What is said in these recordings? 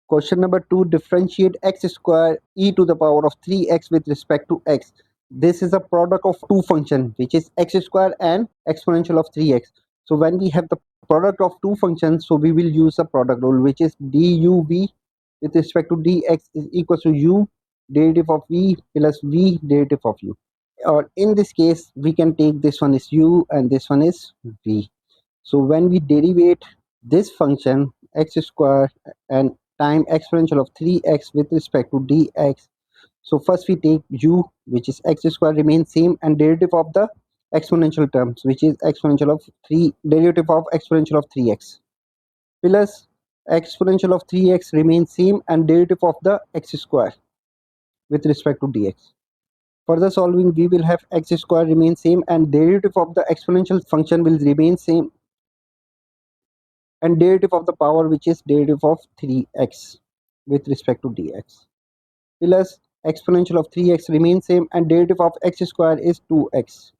Question number 2, differentiate x square e to the power of 3x with respect to x. This is a product of two functions, which is x square and exponential of 3x. So when we have the product of two functions, so we will use the product rule, which is duv with respect to dx is equal to u derivative of v plus v derivative of u. Or in this case, we can take this one is u and this one is v. So when we derivate this function x square and time exponential of 3x with respect to dx, so first we take u, which is x square remains same, and derivative of the exponential terms, which is exponential of 3 derivative of exponential of 3x, plus exponential of 3x remains same and derivative of the x square with respect to dx. Further solving, we will have x square remain same and derivative of the exponential function will remain same, and derivative of the power, which is derivative of 3x with respect to dx, plus exponential of 3x remains same and derivative of x square is 2x.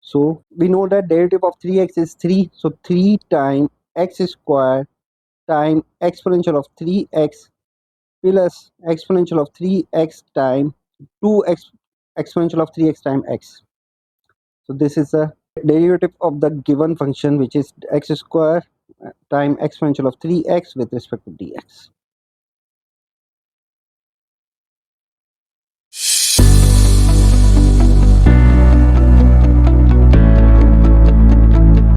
So we know that derivative of 3x is 3, so 3 times x square times exponential of 3x plus exponential of 3x times 2x exponential of 3x times x. So this is a derivative of the given function, which is x square times exponential of 3x with respect to dx.